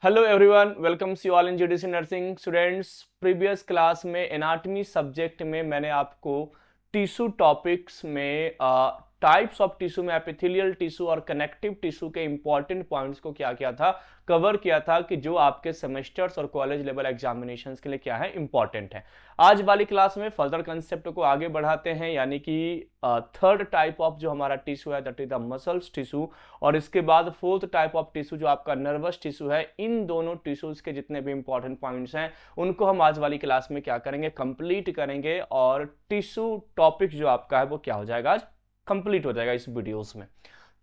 Hello everyone, welcomes you all in GDC nursing students. Previous class में anatomy subject में मैंने आपको tissue topics में टाइप्स ऑफ टिश्यू में एपिथेलियल टिश्यू और कनेक्टिव टिश्यू के इंपॉर्टेंट पॉइंट्स को क्या किया था, कवर किया था कि जो आपके सेमेस्टर्स और कॉलेज लेवल एग्जामिनेशंस के लिए क्या है, इंपॉर्टेंट है। आज वाली क्लास में फर्दर कंसेप्ट को आगे बढ़ाते हैं, यानी कि थर्ड टाइप ऑफ जो हमारा टिश्यू है that is the muscles tissue, और इसके बाद फोर्थ टाइप ऑफ टिश्यू जो आपका नर्वस टिश्यू है। इन दोनों टिश्यूज के जितने भी इंपॉर्टेंट पॉइंट्स हैं उनको हम आज वाली क्लास में क्या करेंगे, कंप्लीट करेंगे, और टिश्यू टॉपिक जो आपका है वो क्या हो जाएगा, आज कंप्लीट हो जाएगा इस वीडियोस में।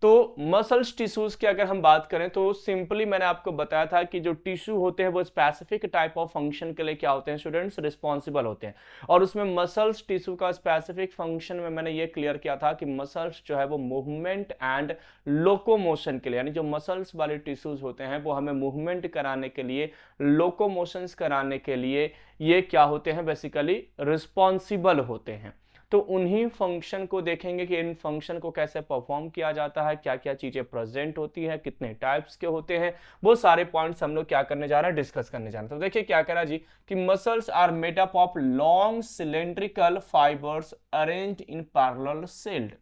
तो मसल्स टिश्यूज की अगर हम बात करें तो सिंपली मैंने आपको बताया था कि जो टिश्यू होते हैं वो स्पेसिफिक टाइप ऑफ फंक्शन के लिए क्या होते हैं स्टूडेंट्स, रिस्पॉन्सिबल होते हैं। और उसमें मसल्स टिश्यू का स्पेसिफिक फंक्शन में मैंने ये क्लियर किया था कि मसल्स जो है वो मूवमेंट एंड लोकोमोशन के लिए, यानी जो मसल्स वाले टिश्यूज होते हैं वो हमें मूवमेंट कराने के लिए, लोकोमोशंस कराने के लिए ये क्या होते हैं, बेसिकली रिस्पॉन्सिबल होते हैं। तो उन्हीं फंक्शन को देखेंगे कि इन फंक्शन को कैसे परफॉर्म किया जाता है, क्या क्या चीजें प्रेजेंट होती है, कितने टाइप्स के होते हैं, वो सारे पॉइंट्स हम लोग क्या करने जा रहे हैं, डिस्कस करने जा रहे हैं। तो देखिए क्या करा जी कि muscles are made up of long cylindrical fibres arranged in parallel cells.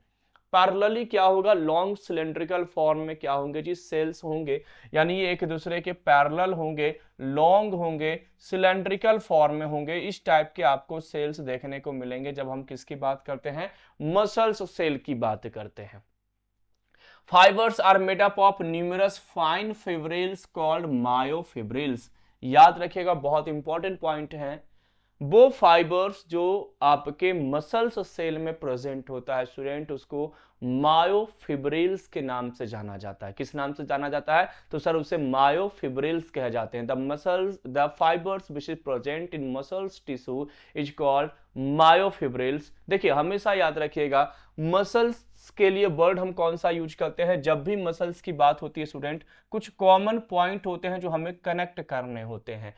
Parallelly क्या होगा, लॉन्ग सिलेंड्रिकल फॉर्म में क्या होंगे जी, सेल्स होंगे, यानी ये एक दूसरे के पैरेलल होंगे, लॉन्ग होंगे, सिलेंड्रिकल फॉर्म में होंगे। इस टाइप के आपको सेल्स देखने को मिलेंगे जब हम किसकी बात करते हैं, मसल्स सेल की बात करते हैं। Fibres are made up of numerous fine fibrils called myofibrils. याद रखिएगा, बहुत इंपॉर्टेंट पॉइंट है। वो फाइबर्स जो आपके मसल्स सेल में प्रेजेंट होता है स्टूडेंट, उसको मायोफिब्रिल्स के नाम से जाना जाता है। किस नाम से जाना जाता है, तो सर उसे मायोफिब्रिल्स कहे जाते हैं। The fibres which is present in muscles tissue is called myofibrils. देखिए हमेशा याद रखिएगा, मसल्स के लिए वर्ड हम कौन सा यूज करते हैं, जब भी मसल्स की बात होती है स्टूडेंट, कुछ कॉमन पॉइंट होते हैं जो हमें कनेक्ट करने होते हैं।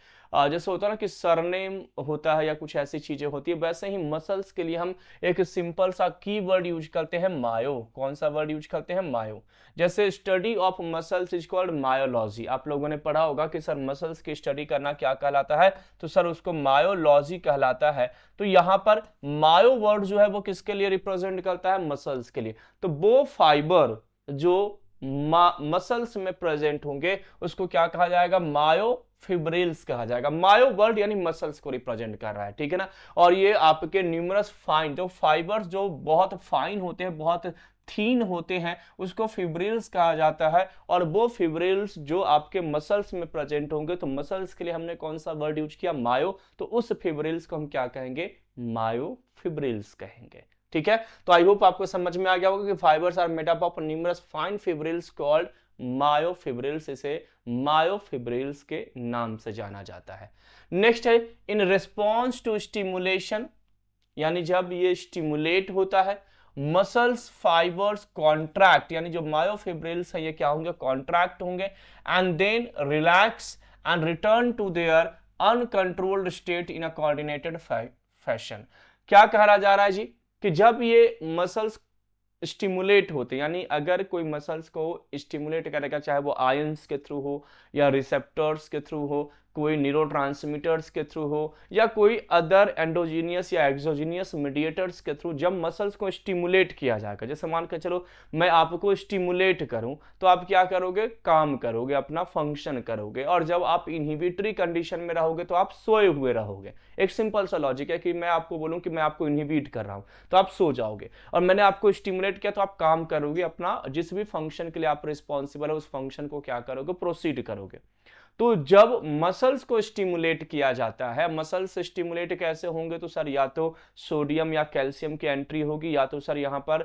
जैसे होता है ना कि सरनेम होता है या कुछ ऐसी चीजें होती है, वैसे ही मसल्स के लिए हम एक सिंपल सा की वर्ड यूज करते हैं, मायो। कौन सा वर्ड यूज करते हैं, मायो। जैसे study of muscles is called myology. आप लोगों ने पढ़ा होगा कि सर मसल्स की स्टडी करना क्या कहलाता है, तो सर उसको मायोलॉजी कहलाता है। तो यहां पर मायो वर्ड जो है वो किसके लिए रिप्रेजेंट करता है, मसल्स के लिए। तो वो फाइबर जो मसल्स में प्रेजेंट होंगे उसको क्या कहा जाएगा, मायोफिब्रिल्स कहा जाएगा। मायो वर्ड यानी मसल्स को रिप्रेजेंट कर रहा है, ठीक है ना। और ये आपके न्यूमरस फाइन जो फाइबर्स जो बहुत फाइन होते हैं, बहुत थीन होते हैं, उसको फिब्रिल्स कहा जाता है। और वो फिब्रिल्स जो आपके मसल्स में प्रेजेंट होंगे, तो मसल्स के लिए हमने कौन सा वर्ड यूज किया, मायो, तो उस फिब्रिल्स को हम क्या कहेंगे, मायोफिब्रिल्स कहेंगे। ठीक है, तो आई होप आपको समझ में आ गया होगा कि fibres are made up of numerous fine fibrils called myofibrils. इसे मायोफिब्रिल्स के नाम से जाना जाता है। नेक्स्ट है इन रिस्पॉन्स टू स्टिमुलेशन, यानी जब ये स्टिमुलेट होता है, मसल्स फाइबर्स कॉन्ट्रैक्ट, यानी जो मायोफिब्रिल्स है ये क्या होंगे, कॉन्ट्रैक्ट होंगे, and then relax and return to their uncontrolled state in a coordinated fashion. क्या कहा जा रहा है जी कि जब ये मसल्स स्टिमुलेट होते, यानी अगर कोई मसल्स को स्टिमुलेट करेगा, चाहे वो आयंस के थ्रू हो या रिसेप्टर्स के थ्रू हो, कोई न्यूरोट्रांसमीटर्स के थ्रू हो, या कोई अदर एंडोजीनियस या एक्सोजीनियस मीडिएटर्स के थ्रू, जब मसल्स को स्टिमुलेट किया जाएगा, जैसे मान के चलो मैं आपको स्टिमुलेट करूं, तो आप क्या करोगे, काम करोगे, अपना फंक्शन करोगे। और जब आप इनहिबिटरी कंडीशन में रहोगे तो आप सोए हुए रहोगे। एक सिंपल सा लॉजिक है कि मैं आपको बोलूं कि मैं आपको इनहिबिट कर रहा हूं, तो आप सो जाओगे, और मैंने आपको स्टिमुलेट किया तो आप काम करोगे, अपना जिस भी फंक्शन के लिए आप रिस्पॉन्सिबल है उस फंक्शन को क्या करोगे, प्रोसीड करोगे। तो जब मसल्स को स्टिमुलेट किया जाता है, मसल्स स्टिमुलेट कैसे होंगे, तो सर या तो सोडियम या कैल्शियम की एंट्री होगी, या तो सर यहाँ पर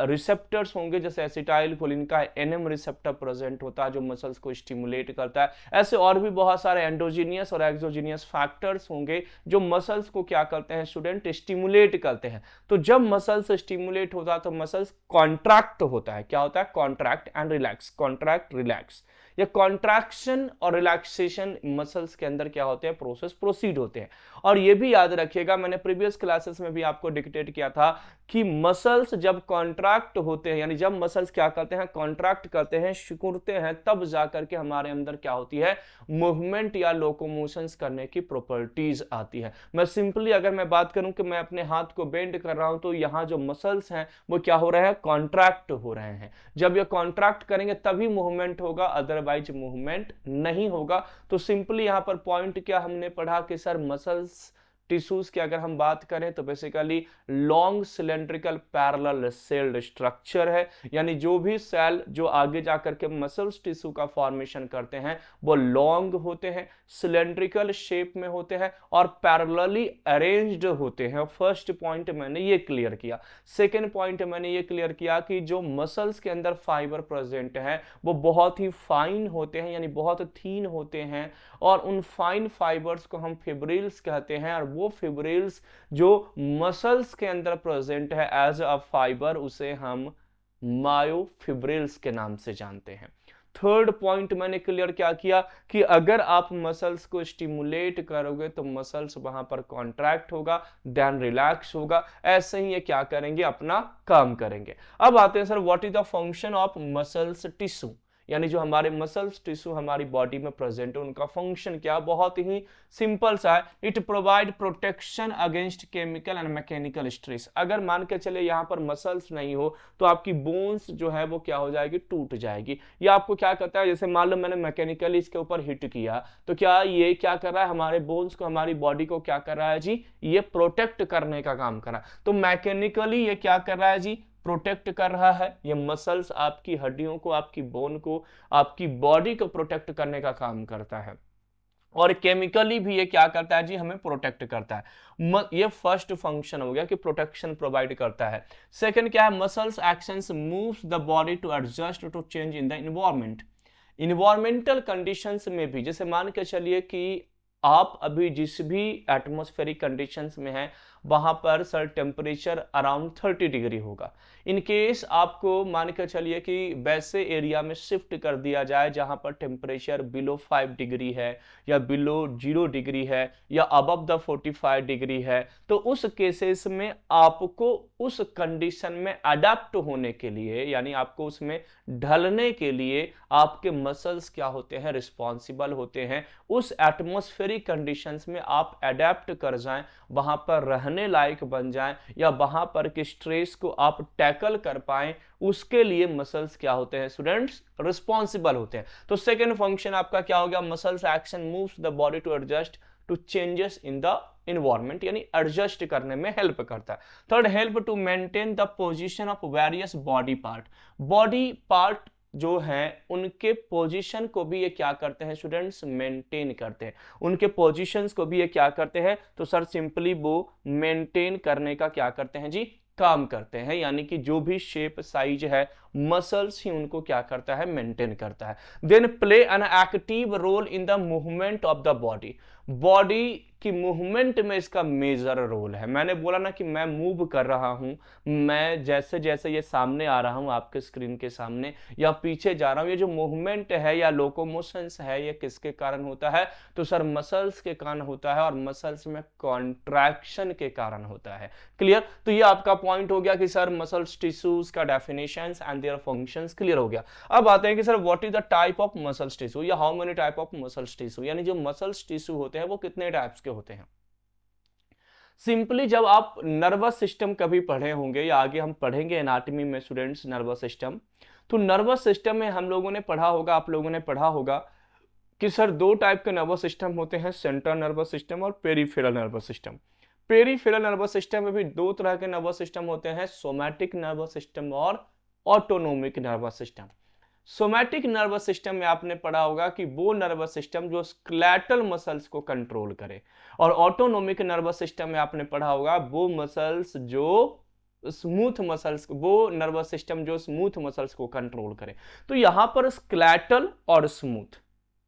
रिसेप्टर्स होंगे, जैसे एसिटाइल कोलिन का एनएम रिसेप्टर प्रेजेंट होता है जो मसल्स को स्टिमुलेट करता है। ऐसे और भी बहुत सारे एंडोजीनियस और एक्सोजीनियस फैक्टर्स होंगे जो मसल्स को क्या करते हैं स्टूडेंट, स्टिमुलेट करते हैं। तो जब मसल्स स्टिमुलेट होता है तो मसल्स कॉन्ट्रैक्ट होता है। क्या होता है, contract and relax, contract relax. ये कॉन्ट्रैक्शन और रिलैक्सेशन मसल्स के अंदर क्या होते हैं, प्रोसेस प्रोसीड होते हैं। और ये भी याद रखिएगा, मैंने प्रीवियस क्लासेस में भी आपको डिक्टेट किया था कि मसल्स जब कॉन्ट्रैक्ट होते हैं, यानी जब मसल्स क्या करते हैं, कॉन्ट्रैक्ट करते हैं, सिकुड़ते हैं, तब जाकर के हमारे अंदर क्या होती है, मूवमेंट या लोकोमोशंस करने की प्रॉपर्टीज आती है। मैं सिंपली अगर मैं बात करूं कि मैं अपने हाथ को बेंड कर रहा हूं, तो यहां जो मसल्स हैं वो क्या हो रहे हैं, कॉन्ट्रैक्ट हो रहे हैं। जब ये कॉन्ट्रैक्ट करेंगे तभी मूवमेंट होगा, अदरवाइज मूवमेंट नहीं होगा। तो सिंपली यहां पर पॉइंट क्या हमने पढ़ा कि सर मसल्स टिश्यूज की अगर हम बात करें तो basically long cylindrical parallel sailed structure है, यानी जो भी सेल जो आगे जाकर के मसल्स टिश्यू का फॉर्मेशन करते हैं वो लॉन्ग होते हैं, सिलेंड्रिकल शेप में होते हैं और पैरेलली अरेंज्ड होते हैं। फर्स्ट पॉइंट मैंने ये क्लियर किया। सेकेंड पॉइंट मैंने ये क्लियर किया कि जो मसल्स के अंदर फाइबर प्रेजेंट है वो बहुत ही फाइन होते हैं, यानी बहुत थीन होते हैं, और उन फाइन फाइबर्स को हम फिब्रिल्स कहते हैं। और वो फिब्रिल्स जो मसल्स के अंदर प्रेजेंट है एज अ फाइबर, उसे हम मायोफिब्रिल्स के नाम से जानते हैं। थर्ड पॉइंट मैंने क्लियर क्या किया कि अगर आप मसल्स को स्टिमुलेट करोगे तो मसल्स वहां पर कॉन्ट्रैक्ट होगा, देन रिलैक्स होगा, ऐसे ही ये क्या करेंगे, अपना काम करेंगे। अब आते हैं sir, what is the function of muscles tissue, यानी जो हमारे मसल्स टिश्यू हमारी बॉडी में प्रेजेंट है उनका फंक्शन क्या, बहुत ही सिंपल सा है। It provide protection against chemical and mechanical stress. अगर मान के चले यहाँ पर मसल्स नहीं हो तो आपकी बोन्स जो है वो क्या हो जाएगी, टूट जाएगी। ये आपको क्या करता है, जैसे मान लो मैंने मैकेनिकली इसके ऊपर हिट किया तो क्या ये क्या कर रहा है, हमारे बोन्स को, हमारी बॉडी को क्या कर रहा है जी, ये प्रोटेक्ट करने का काम कर रहा है। तो मैकेनिकली ये क्या कर रहा है जी, प्रोटेक्ट कर रहा है। ये मसल्स आपकी हड्डियों को, आपकी बोन को, आपकी बॉडी को प्रोटेक्ट करने का काम करता है। और केमिकली भी ये क्या करता है जी, हमें प्रोटेक्ट करता है। ये फर्स्ट फंक्शन हो गया कि प्रोटेक्शन प्रोवाइड करता है। सेकंड क्या है, muscles actions moves the body to adjust to change in the environment. Environmental conditions में भी, जैसे मान के चलिए कि आप अभी जिस भी एटमॉस्फेरिक कंडीशंस में हैं वहां पर सर टेम्परेचर अराउंड 30 डिग्री होगा। इन केस आपको मान के चलिए कि वैसे एरिया में शिफ्ट कर दिया जाए जहां पर टेम्परेचर बिलो 5 डिग्री है या बिलो 0 डिग्री है या अबव द 45 डिग्री है, तो उस केसेस में आपको उस कंडीशन में अडेप्ट होने के लिए, यानी आपको उसमें ढलने के लिए आपके मसल्स क्या होते हैं, रिस्पॉन्सिबल होते हैं। उस एटमॉस्फेरिक कंडीशंस में आप अडेप्ट कर जाएं, वहां पर रहने लायक बन जाएं, या वहां पर के स्ट्रेस को आप टैकल कर पाएं, उसके लिए मसल्स क्या होते हैं स्टूडेंट्स, रिस्पॉन्सिबल होते हैं। तो सेकेंड फंक्शन आपका क्या हो गया, muscles action moves the body to adjust to changes in the environment, यानी एडजस्ट करने में हेल्प करता है। Third, help to maintain the position of various body part. Body part जो हैं उनके पोजीशन को भी ये क्या करते हैं स्टूडेंट्स, मेंटेन करते हैं। उनके पोजीशंस को भी ये क्या करते हैं, तो सर सिंपली वो मेंटेन करने का क्या करते हैं जी, काम करते हैं। यानी कि जो भी शेप साइज है मसल्स ही उनको क्या करता है, मेंटेन करता है। Then play an active role in the movement of the body. Body की मूवमेंट में इसका मेजर रोल है। मैंने बोला ना कि मैं मूव कर रहा हूं, मैं जैसे जैसे ये सामने आ रहा हूं आपके स्क्रीन के सामने या पीछे जा रहा हूं, ये जो मूवमेंट है या लोकोमोशंस है ये किसके कारण होता है, तो सर मसल्स के कारण होता है, और मसल्स में कॉन्ट्रैक्शन के कारण होता है। क्लियर। तो ये आपका पॉइंट हो गया कि सर मसल्स टिश्यूज का definitions and their functions clear हो गया। अब आते हैं कि sir what is the type of muscles tissue, या how many type of muscles tissue, यानी जो मसल्स टिश्यू होते हैं वो कितने टाइप्स के होते हैं। सिंपली जब आप नर्वस सिस्टम कभी पढ़े होंगे या आगे हम पढ़ेंगे एनाटॉमी में स्टूडेंट्स नर्वस सिस्टम, तो नर्वस सिस्टम में हम लोगों ने पढ़ा होगा, आप लोगों ने पढ़ा होगा कि सर दो टाइप के नर्वस सिस्टम होते हैं, सेंट्रल नर्वस सिस्टम और peripheral nervous system. Peripheral nervous system में भी दो तरह के नर्वस सिस्टम होते हैं, सोमैटिक नर्वस सिस्टम और autonomic nervous system. Somatic nervous system में आपने पढ़ा होगा कि वो नर्वस सिस्टम जो स्केलेटल मसल्स को कंट्रोल करे, और ऑटोनोमिक नर्वस सिस्टम में आपने पढ़ा होगा वो मसल्स जो स्मूथ मसल्स, वो नर्वस सिस्टम जो स्मूथ मसल्स को कंट्रोल करे। तो यहां पर स्केलेटल और स्मूथ,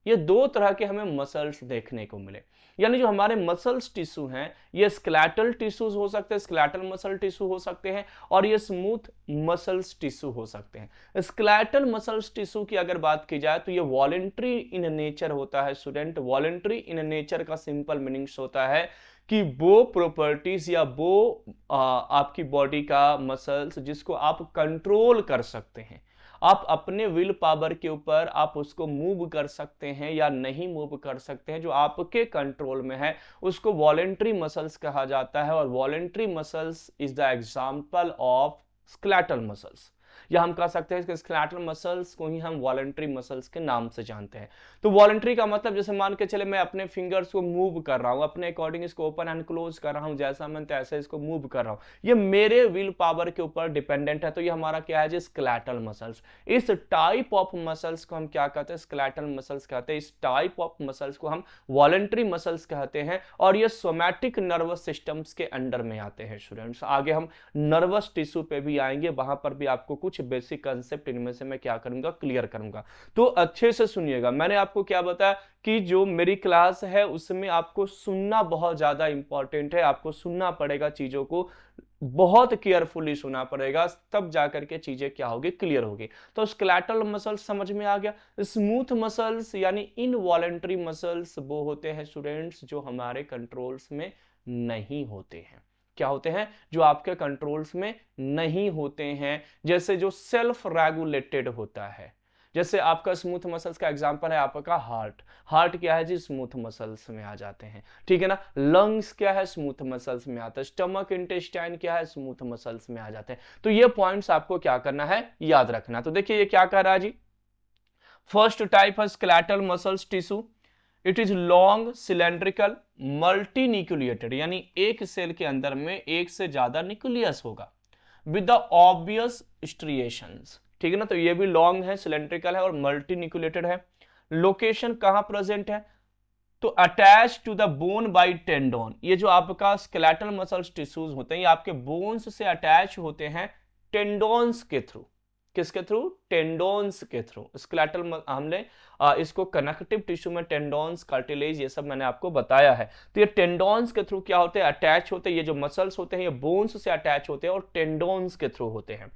ये दो तरह के हमें मसल्स देखने को मिले। यानी जो हमारे मसल्स टिश्यू हैं ये स्केलेटल टिश्यूज हो सकते हैं, स्केलेटल मसल टिश्यू हो सकते हैं, और ये स्मूथ मसल्स टिश्यू हो सकते हैं। स्केलेटल मसल्स टिश्यू की अगर बात की जाए तो ये वॉलेंट्री इन नेचर होता है स्टूडेंट। वॉलेंट्री इन नेचर का सिंपल मीनिंग्स होता है कि वो प्रॉपर्टीज या वो आपकी बॉडी का मसल्स जिसको आप कंट्रोल कर सकते हैं, आप अपने विल पावर के ऊपर आप उसको मूव कर सकते हैं या नहीं मूव कर सकते हैं, जो आपके कंट्रोल में है, उसको वॉलेंट्री मसल्स कहा जाता है। और voluntary muscles is the example of skeletal muscles, या हम कह सकते हैं कि स्केलेटल मसल्स को ही हम वॉलेंट्री मसल्स के नाम से जानते हैं। तो वॉलेंट्री का मतलब जैसे मान के चले मैं अपने फिंगर्स को मूव कर रहा हूं, अपने अकॉर्डिंग इसको ओपन एंड क्लोज कर रहा हूं, जैसा मन तैसे इसको मूव कर रहा हूं, ये मेरे विल पावर के ऊपर डिपेंडेंट है। तो ये हमारा क्या है जी, स्केलेटल मसल्स। इस टाइप ऑफ मसल्स को हम क्या कहते हैं, स्केलेटल मसल्स कहते हैं। इस टाइप ऑफ मसल्स को हम वॉलेंट्री मसल्स कहते हैं, और ये सोमैटिक नर्वस सिस्टम्स के अंडर में आते हैं स्टूडेंट्स। आगे हम नर्वस टिश्यू पे भी आएंगे, वहां पर भी आपको कुछ बेसिक कंसेप्ट इनमें से मैं क्या करूंगा, क्लियर करूंगा। तो अच्छे से सुनिएगा, मैंने आपको क्या बताया कि जो मेरी क्लास है उसमें आपको सुनना बहुत ज्यादा इंपॉर्टेंट है, आपको सुनना पड़ेगा, चीजों को बहुत केयरफुली सुना पड़ेगा, तब जाकर के चीजें क्या होगी, क्लियर होगी। तो स्केलेटल मसल्स समझ में आ गया। स्मूथ मसल्स यानी इनवॉलेंट्री मसल्स वो होते हैं स्टूडेंट्स जो हमारे कंट्रोल्स में नहीं होते हैं। क्या होते हैं, जो आपके कंट्रोल्स में नहीं होते हैं। जैसे जो सेल्फ रेगुलेटेड होता है, जैसे आपका स्मूथ मसल्स का एग्जांपल है आपका हार्ट। हार्ट क्या है जी, स्मूथ मसल्स में आ जाते हैं, ठीक है ना। लंग्स क्या है, स्मूथ मसल्स में आता है। स्टमक इंटेस्टाइन क्या है, स्मूथ मसल्स में आ जाते हैं। तो ये पॉइंट्स आपको क्या करना है, याद रखना। तो देखिए ये क्या कर रहा है जी, फर्स्ट टाइप है skeletal muscles tissue. It is long cylindrical multi nucleated, यानी एक सेल के अंदर में एक से ज्यादा न्यूक्लियस होगा विद द ऑब्वियस स्ट्रिएशंस, ठीक है ना। तो ये भी लॉन्ग है, सिलेंड्रिकल है और मल्टी न्यूक्लिएटेड है। लोकेशन कहां प्रेजेंट है, तो attach to the bone by tendon. ये जो आपका स्केलेटल मसल्स टिश्यूज होते हैं ये आपके बोन्स से अटैच होते हैं टेंडोन्स के थ्रू। किसके थ्रू, टेंडोन्स के थ्रू। स्केलेटल हमने इसको कनेक्टिव टिश्यू में टेंडोन्स, कार्टिलेज, ये सब मैंने आपको बताया है। तो ये टेंडोन्स के थ्रू क्या होते हैं, अटैच होते हैं। ये जो मसल्स होते हैं ये बोन्स से अटैच होते हैं और टेंडोन्स के थ्रू होते हैं।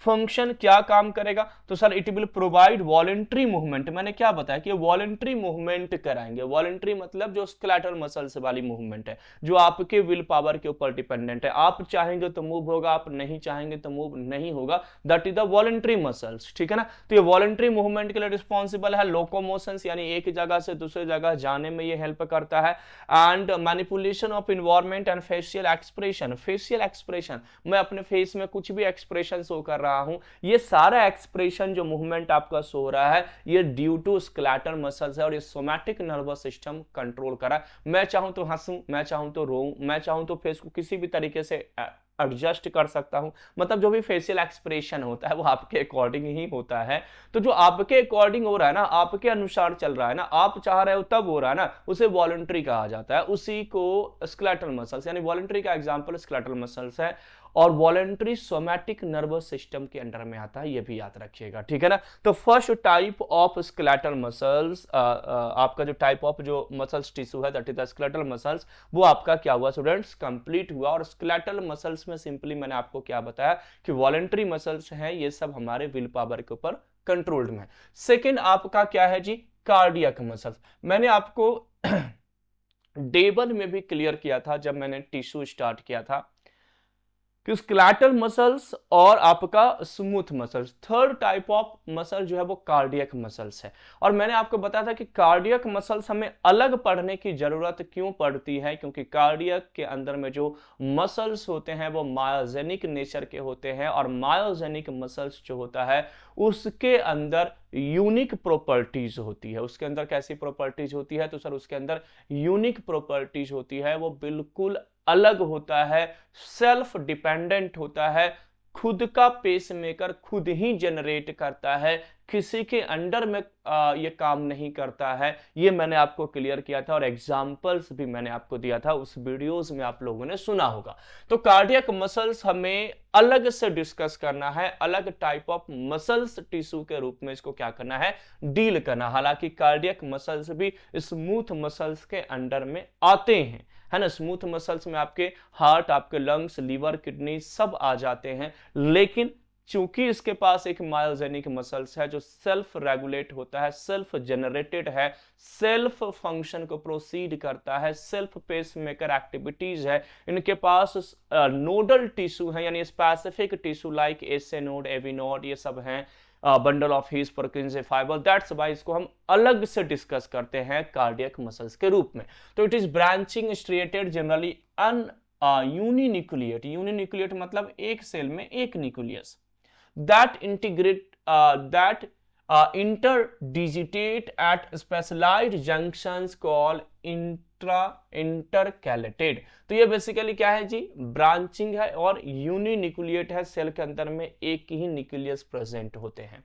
फंक्शन क्या काम करेगा, तो sir it will provide voluntary movement. मैंने क्या बताया कि वॉलेंट्री मूवमेंट कराएंगे। वॉलेंट्री मतलब जो स्केलेटल मसल्स वाली मूवमेंट है, जो आपके विल पावर के ऊपर डिपेंडेंट है। आप चाहेंगे तो मूव होगा, आप नहीं चाहेंगे तो मूव नहीं होगा, that is the voluntary muscles, ठीक है ना। तो ये वॉलेंट्री मूवमेंट के लिए रिस्पॉन्सिबल है। लोकोमोशंस यानी एक जगह से दूसरे जगह जाने में ये हेल्प करता है। And manipulation of environment and facial expression. Facial expression, मैं अपने फेस में कुछ भी एक्सप्रेशन शो कर रहा हूं, ये सारा एक्सप्रेशन जो मूवमेंट आपका सो हो रहा है ये ड्यू टू स्केलेटल मसल्स है, और ये सोमैटिक नर्वस सिस्टम कंट्रोल कर रहा है। मैं चाहूं तो हंसूं, मैं चाहूं तो रोऊं, मैं चाहूं तो फेस को किसी भी तरीके से एडजस्ट कर सकता हूं। मतलब जो भी फेशियल एक्सप्रेशन होता है वो आपके अकॉर्डिंग ही होता है। तो जो आपके अकॉर्डिंग हो रहा है ना, आपके अनुसार चल रहा है ना, आप चाह रहे हो तब हो रहा है ना, उसे वॉलंटरी कहा जाता है। उसी को स्केलेटल मसल्स, यानी वॉलंटरी का एग्जांपल स्केलेटल मसल्स है, और वॉलंटरी सोमैटिक नर्वस सिस्टम के अंडर में आता है, ये भी याद रखिएगा, ठीक है ना। तो first type of skeletal muscles, आपका जो टाइप ऑफ जो मसल्स टिश्यू है that is the skeletal muscles, वो आपका क्या हुआ स्टूडेंट्स, कंप्लीट हुआ। और स्केलेटल मसल्स में सिंपली मैंने आपको क्या बताया कि वॉलंटरी मसल्स हैं, ये सब हमारे विल पावर के ऊपर कंट्रोल्ड में है। सेकेंड आपका क्या है जी, कार्डियक मसल्स। मैंने आपको डे 1 में भी क्लियर किया था जब मैंने टिश्यू स्टार्ट किया था कि स्केलेटल मसल्स और आपका smooth muscles, third type of muscle जो है वो कार्डियक मसल्स है। और मैंने आपको बताया था कि कार्डियक मसल्स हमें अलग पढ़ने की जरूरत क्यों पड़ती है, क्योंकि कार्डियक के अंदर में जो मसल्स होते हैं वो मायोजेनिक नेचर के होते हैं, और मायोजेनिक मसल्स जो होता है उसके अंदर यूनिक प्रॉपर्टीज होती है। उसके अंदर कैसी प्रॉपर्टीज होती है, तो सर उसके अंदर यूनिक प्रॉपर्टीज होती है, वो बिल्कुल अलग होता है, सेल्फ डिपेंडेंट होता है, खुद का पेसमेकर खुद ही जनरेट करता है, किसी के अंडर में ये काम नहीं करता है, ये मैंने आपको क्लियर किया था और एग्जांपल्स भी मैंने आपको दिया था, उस वीडियोस में आप लोगों ने सुना होगा। तो कार्डियक मसल्स हमें अलग से डिस्कस करना है, अलग टाइप ऑफ मसल्स टिश्यू के रूप में इसको क्या करना है, डील करना। हालांकि कार्डियक मसल्स भी स्मूथ मसल्स के अंडर में आते हैं, है ना। स्मूथ मसल्स में आपके हार्ट, आपके लंग्स, लीवर, किडनी सब आ जाते हैं, लेकिन चूंकि इसके पास एक मायोजेनिक मसल्स है जो सेल्फ रेगुलेट होता है, सेल्फ जनरेटेड है, सेल्फ फंक्शन को प्रोसीड करता है, सेल्फ पेस मेकर एक्टिविटीज है, इनके पास नोडल टिश्यू है, यानी specific tissue like SA node, AV node, ये सब हैं, bundle of His, Purkinje fibre. That's why इसको हम अलग से डिस्कस करते हैं कार्डियक मसल्स के रूप में। तो it is branching striated generally अन यूनिन्यूक्लिएट। यूनिन्यूक्लिएट मतलब एक सेल में एक nucleus that interdigitate at specialized junctions called intercalated। तो ये बेसिकली क्या है जी, ब्रांचिंग है और यूनिन्यूक्लिएट है, सेल के अंदर में एक ही न्यूक्लियस प्रेजेंट होते हैं।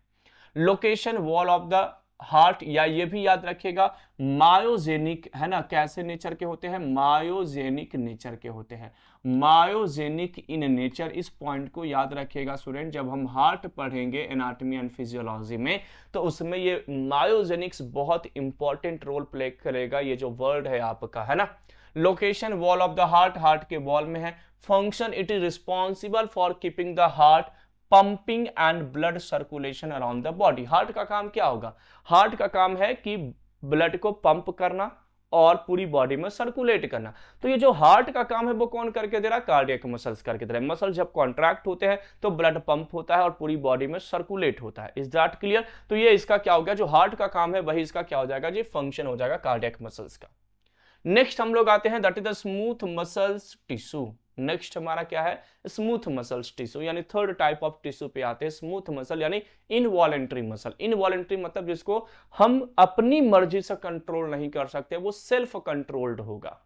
Location wall of the heart, या ये भी याद रखिएगा मायोजेनिक, है ना। कैसे नेचर के होते हैं, मायोजेनिक नेचर के होते हैं, मायोजेनिक इन नेचर। इस पॉइंट को याद रखिएगा स्टूडेंट, जब हम हार्ट पढ़ेंगे एनाटॉमी एंड फिजियोलॉजी में, तो उसमें ये मायोजेनिक्स बहुत इंपॉर्टेंट रोल प्ले करेगा, ये जो वर्ड है आपका, है ना। Location wall of the heart, heart के वॉल में है। Function, it is responsible for keeping the heart pumping and blood circulation around the body. Heart का काम क्या होगा, हार्ट का काम है कि ब्लड को पंप करना और पूरी बॉडी में सर्कुलेट करना। तो ये जो हार्ट का काम है वो कौन करके दे रहा है, कार्डियक मसल्स करके दे रहा है। मसल जब कॉन्ट्रैक्ट होते हैं तो ब्लड पंप होता है और पूरी बॉडी में सर्कुलेट होता है। Is that clear. तो ये इसका क्या हो गया, जो हार्ट का काम है वही इसका क्या हो जाएगा जी, फंक्शन हो जाएगा कार्डियक मसल्स का। नेक्स्ट हम लोग आते हैं, that is the smooth muscles tissue. Next हमारा क्या है, स्मूथ मसल्स टिश्यू, यानी थर्ड टाइप ऑफ टिश्यू पे आते हैं। स्मूथ मसल यानी इनवॉलेंट्री मसल। इनवॉलेंट्री मतलब जिसको हम अपनी मर्जी से कंट्रोल नहीं कर सकते, वो सेल्फ कंट्रोल्ड होगा।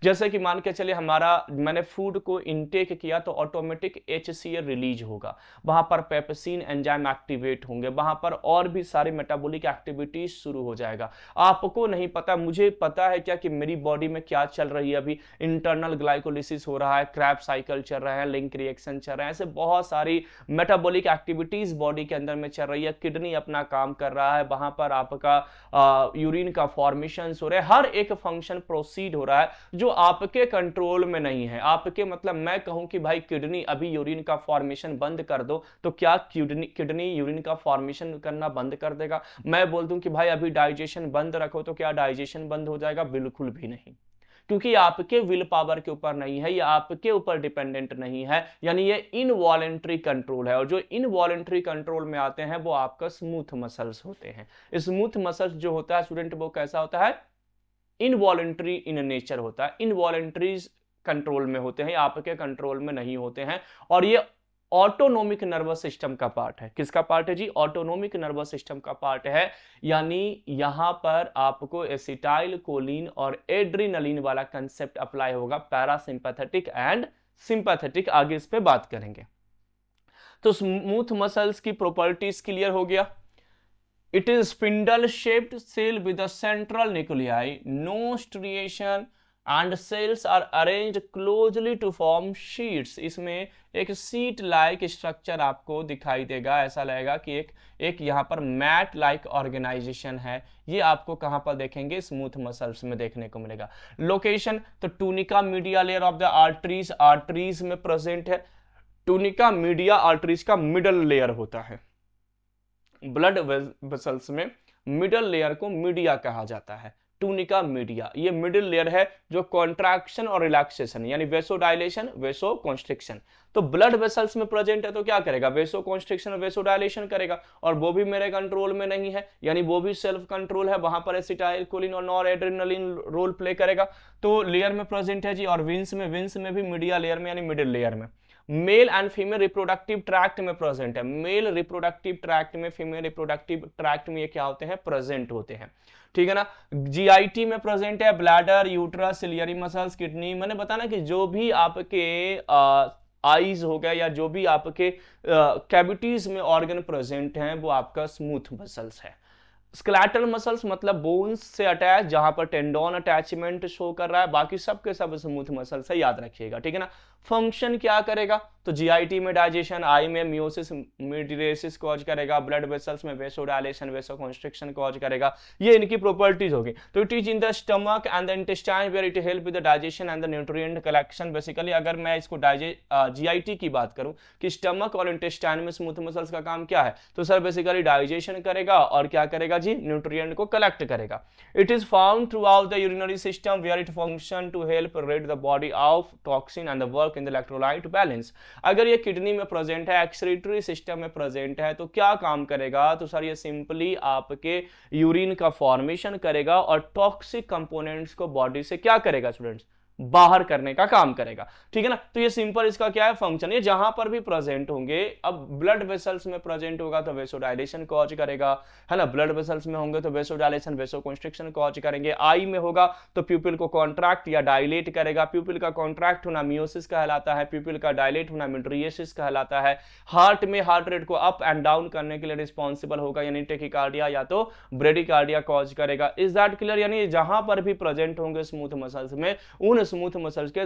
जैसे कि मान के चलिए मैंने फूड को इनटेक किया तो ऑटोमेटिक HCl रिलीज होगा, वहां पर पेप्सिन एंजाइम एक्टिवेट होंगे, वहां पर और भी सारी मेटाबॉलिक एक्टिविटीज शुरू हो जाएगा। आपको नहीं पता, मुझे पता है क्या कि मेरी बॉडी में क्या चल रही है, अभी इंटरनल ग्लाइकोलिसिस हो रहा है, क्रैब साइकिल चल रहा है, लिंक रिएक्शन चल रहा है, ऐसे बहुत सारी मेटाबॉलिक एक्टिविटीज बॉडी के अंदर में चल रही है। किडनी अपना काम कर रहा है, वहां पर आपका यूरिन का फॉर्मेशन हो रहा है, हर एक फंक्शन प्रोसीड हो रहा है जो आपके कंट्रोल में नहीं है। आपके मतलब मैं कहूं कि भाई किडनी अभी यूरिन का फॉर्मेशन बंद कर दो, तो क्या किडनी यूरिन का फॉर्मेशन करना बंद कर देगा? मैं बोल दूं कि भाई अभी डाइजेशन बंद रखो, तो क्या डाइजेशन बंद हो जाएगा? बिल्कुल भी नहीं, क्योंकि आपके विल पावर के ऊपर नहीं है, ये आपके ऊपर डिपेंडेंट नहीं है, यानी ये इनवॉलेंट्री कंट्रोल है। और जो इनवॉलेंट्री कंट्रोल में आते हैं वो आपका स्मूथ मसल्स होते हैं। स्मूथ मसल्स जो होता है स्टूडेंट, वो कैसा होता है, इनवॉलेंट्री इन नेचर होता है, इनवॉलेंट्री कंट्रोल में होते हैं, आपके कंट्रोल में नहीं होते हैं। और ये ऑटोनोमिक नर्वस सिस्टम का पार्ट है। किसका पार्ट है जी? ऑटोनोमिक नर्वस सिस्टम का पार्ट है, यानी यहां पर आपको एसिटाइल कोलिन और एड्रीनलिन वाला कंसेप्ट अप्लाई होगा, पैरासिंपैथेटिक एंड सिंपैथेटिक। आगे इस पे बात करेंगे। तो स्मूथ मसल्स की प्रॉपर्टीज क्लियर हो गया। It is spindle-shaped cell with a central nuclei, no striation, and cells are arranged closely to form sheets। इसमें एक शीट लाइक स्ट्रक्चर आपको दिखाई देगा, ऐसा लगेगा कि एक यहाँ पर मैट लाइक ऑर्गेनाइजेशन है। ये आपको कहाँ पर देखेंगे? स्मूथ मसल्स में देखने को मिलेगा। लोकेशन, तो tunica media layer of the arteries, arteries में प्रेजेंट है। टूनिका मीडिया आर्टरीज का मिडल लेयर होता है। ब्लड वेसल्स में मिडल लेयर को मीडिया कहा जाता है, टूनिका मीडिया। ये मिडिल लेयर है जो कॉन्ट्रैक्शन और रिलैक्सेशन यानी वेसोडाइलेशन, वेसो कॉन्स्ट्रिक्शन। तो ब्लड वेसल्स में प्रेजेंट है तो क्या करेगा? वेसो कॉन्स्ट्रिक्शन और वेसोडाइलेशन करेगा, और वो भी मेरे कंट्रोल में नहीं है, यानी वो भी सेल्फ कंट्रोल है, वहां पर एसिटाइलकोलिन और नॉरएड्रेनालिन रोल प्ले करेगा। तो लेयर में प्रेजेंट है जी। और विंस में भी मीडिया लेयर में यानी मिडिल लेयर में। Male and female reproductive tract में प्रेजेंट है। मेल रिप्रोडक्टिव ट्रैक्ट में, फीमेल रिप्रोडक्टिव ट्रैक्ट में ये क्या होते हैं? प्रेजेंट होते हैं, ठीक है ना। जीआईटी में प्रेजेंट है bladder, uterus, ciliary muscles, kidney. मैंने बताया ना कि जो भी आपके आईज हो गया या जो भी आपके कैविटीज में ऑर्गन प्रेजेंट हैं वो आपका स्मूथ मसल्स है। स्केलेटल मसल्स मतलब बोन्स से अटैच, जहां पर टेंडोन अटैचमेंट शो कर रहा है, बाकी सब के सब स्मूथ मसल्स है, याद रखिएगा, ठीक है ना। फंक्शन क्या करेगा, तो जीआईटी में डाइजेशन, आई में मियोसिस मीडिएसिस कॉज करेगा, ब्लड वेसल्स में वेसोडाइलेशन वेसोकंस्ट्रिक्शन कॉज करेगा, ये इनकी प्रॉपर्टीज होगी। तो it is in the stomach and the intestine where it help with the digestion and the nutrient collection. Basically अगर मैं इसको जीआईटी की बात करूं कि स्टमक और इंटेस्टाइन में स्मूथ मसल्स का काम क्या है, तो सर बेसिकली डाइजेशन करेगा और क्या करेगा जी, न्यूट्रिएंट को कलेक्ट करेगा। It is found throughout the urinary system where it function to help rid the body of toxin and the work in the electrolyte balance। अगर ये किडनी में प्रेजेंट है, एक्सक्रीटरी सिस्टम में present है, तो क्या काम करेगा, तो सर ये सिंपली आपके यूरिन का फॉर्मेशन करेगा और टॉक्सिक कंपोनेंट्स को बॉडी से क्या करेगा स्टूडेंट्स, बाहर करने का काम करेगा, ठीक है ना। तो ये सिंपल इसका क्या है फंक्शन, ये जहां पर भी प्रेजेंट होंगे, अब ब्लड वेसल्स में प्रेजेंट होगा तो वेसोडाइलेशन कॉज करेगा, है ना, ब्लड वेसल्स में होंगे तो वेसोडाइलेशन वेसोकंस्ट्रिक्शन कॉज करेंगे, आई में होगा तो प्यूपिल को कॉन्ट्रैक्ट या डायलेट करेगा, प्यूपिल का कॉन्ट्रैक्ट होना मियोसिस कहलाता है, प्यूपिल का डायलेट होना मिड्रिएसिस कहलाता है। हार्ट में हार्ट रेट को अप एंड डाउन करने के लिए रिस्पॉन्सिबल होगा, यानी टेकिकार्डिया या तो ब्रेडिकार्डिया कॉज करेगा। इज दैट क्लियर, यानी जहां पर भी प्रेजेंट होंगे स्मूथ मसल्स में, उन स्मूथ मसल्स के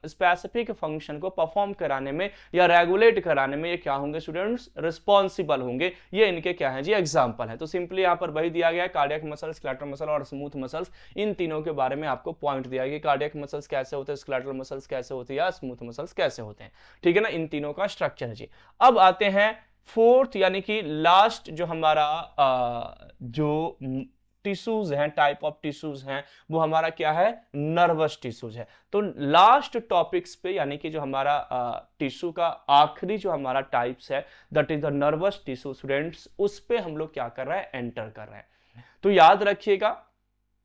स्पेसिफिक फंक्शन को परफॉर्म कराने में या रेगुलेट कराने में ये क्या होंगे स्टूडेंट्स, रिस्पॉन्सिबल होंगे। ये इनके क्या है जी, एग्जांपल है। तो सिंपली यहां पर वही दिया गया है, कार्डियक मसल्स, स्केलेटल मसल और स्मूथ मसल्स, इन तीनों के बारे में आपको पॉइंट दिया गया, कार्डियक मसल्स कैसे होते हैं, स्केलेटल मसल्स कैसे होते हैं या स्मूथ मसल्स कैसे होते हैं, ठीक है ना, इन तीनों का स्ट्रक्चर है जी। अब आते हैं फोर्थ यानी कि लास्ट जो हमारा जो टिश्यूज हैं, टाइप ऑफ टिश्यूज हैं, वो हमारा क्या है, नर्वस टिश्यूज है। तो लास्ट टॉपिक्स पे यानी कि जो हमारा टिश्यू का आखिरी जो हमारा टाइप्स है, that is the nervous tissue students, उस पे हम लोग क्या कर रहे हैं, एंटर कर रहे हैं। तो याद रखिएगा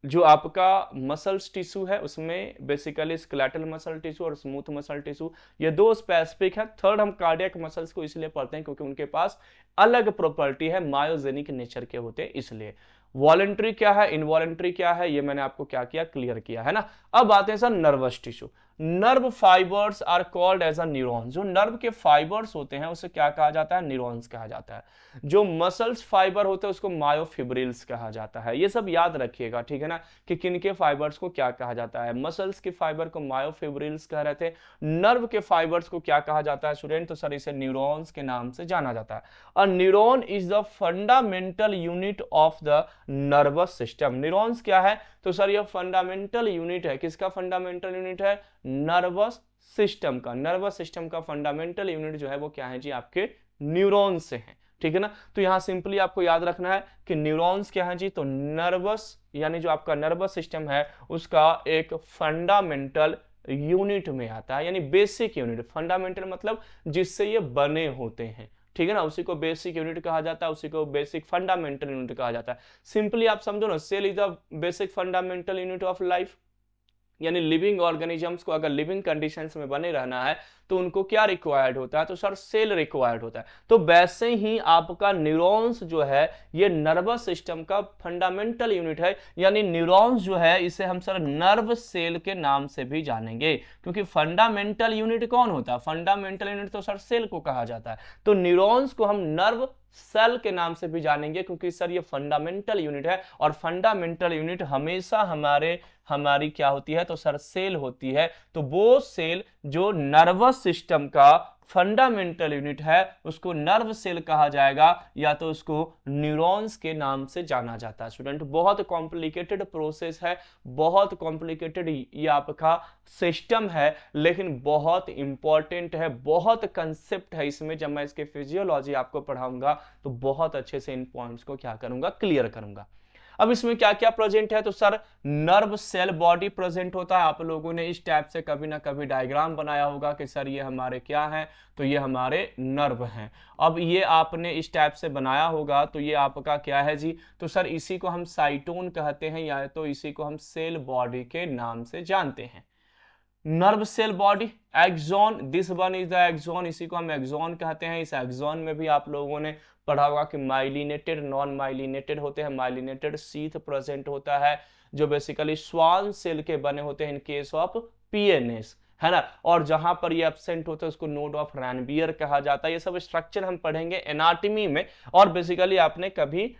जो आपका मसल्स टिश्यू है उसमें बेसिकली स्केलेटल मसल टिश्यू और स्मूथ मसल टिश्यू, ये दो स्पेसिफिक है। थर्ड हम कार्डियक मसल्स को इसलिए पढ़ते हैं क्योंकि उनके पास अलग प्रॉपर्टी है, मायोजेनिक नेचर के होते हैं इसलिए। वॉलेंट्री क्या है, इनवॉलेंट्री क्या है, ये मैंने आपको क्या किया, क्लियर किया है ना। अब आते हैं sir nervous tissue. Nerve fibres are called as a neuron. जो नर्व के फाइबर्स होते हैं उसे क्या कहा जाता है, न्यूरॉन्स कहा जाता है। जो मसल्स फाइबर होते हैं उसको मायोफिब्रिल्स कहा जाता है। ये सब याद रखिएगा, ठीक है ना, कि किनके फाइबर्स को क्या कहा जाता है। मसल्स के फाइबर को मायोफिब्रिल्स कह रहे थे, नर्व के फाइबर्स को क्या कहा जाता है स्टूडेंट, तो सर इसे न्यूरॉन्स के नाम से जाना जाता है। अ neuron is the fundamental unit of the nervous system. Neurons क्या है, तो सर ये फंडामेंटल यूनिट है, किसका फंडामेंटल यूनिट है, नर्वस सिस्टम का। नर्वस सिस्टम का फंडामेंटल यूनिट जो है वो क्या है जी, आपके न्यूरॉन से है, ठीक है ना। तो यहां सिंपली आपको याद रखना है कि न्यूरॉन्स क्या है जी, तो नर्वस यानी जो आपका नर्वस सिस्टम है उसका एक फंडामेंटल यूनिट में आता है, यानी बेसिक यूनिट। फंडामेंटल मतलब जिससे ये बने होते हैं, ठीक है ना, उसी को बेसिक यूनिट कहा जाता है, उसी को बेसिक फंडामेंटल यूनिट कहा जाता है। सिंपली आप समझो ना, cell is the basic fundamental unit of life, यानी लिविंग ऑर्गेनिजम्स को अगर लिविंग कंडीशंस में बने रहना है तो उनको क्या रिक्वायर्ड होता है, तो सर सेल रिक्वायर्ड होता है। तो वैसे ही आपका न्यूरॉन्स जो है ये नर्वस सिस्टम का फंडामेंटल यूनिट है, यानी न्यूरॉन्स जो है इसे हम सर नर्व सेल के नाम से भी जानेंगे, क्योंकि फंडामेंटल यूनिट कौन होता है, फंडामेंटल यूनिट तो सर सेल को कहा जाता है। तो न्यूरॉन्स को हम नर्व सेल के नाम से भी जानेंगे क्योंकि सर ये फंडामेंटल यूनिट है, और फंडामेंटल यूनिट हमेशा हमारी क्या होती है, तो सर सेल होती है। तो वो सेल जो नर्वस सिस्टम का फंडामेंटल यूनिट है उसको नर्व सेल कहा जाएगा, या तो उसको न्यूरॉन्स के नाम से जाना जाता है। स्टूडेंट बहुत कॉम्प्लिकेटेड प्रोसेस है, बहुत कॉम्प्लिकेटेड ये आपका सिस्टम है, लेकिन बहुत इंपॉर्टेंट है, बहुत कंसेप्ट है इसमें। जब मैं इसके फिजियोलॉजी आपको पढ़ाऊंगा तो बहुत अच्छे से इन पॉइंट्स को क्या करूंगा, क्लियर करूंगा। अब इसमें क्या क्या प्रेजेंट है, तो sir nerve cell body present होता है। आप लोगों ने इस टाइप से कभी ना कभी डायग्राम बनाया होगा कि सर ये हमारे क्या हैं, तो ये हमारे नर्व हैं। अब ये आपने इस टाइप से बनाया होगा तो ये आपका क्या है जी, तो सर इसी को हम साइटोन कहते हैं, या तो इसी को हम सेल बॉडी के नाम से जानते हैं। Nerve cell body, axon, this one is the axon, इसी को हम एक्सॉन कहते हैं। इस एक्सॉन में भी आप लोगों ने पढ़ा होगा कि माइलिनेटेड, नॉन माइलिनेटेड होते हैं। माइलिनेटेड शीथ प्रेजेंट होता है जो बेसिकली स्वान सेल के बने होते हैं इन केस ऑफ पीएनएस, है ना, और जहां पर ये एब्सेंट होता है उसको नोड ऑफ रैनबियर कहा जाता है। ये सब स्ट्रक्चर हम पढ़ेंगे एनाटॉमी में, और बेसिकली आपने कभी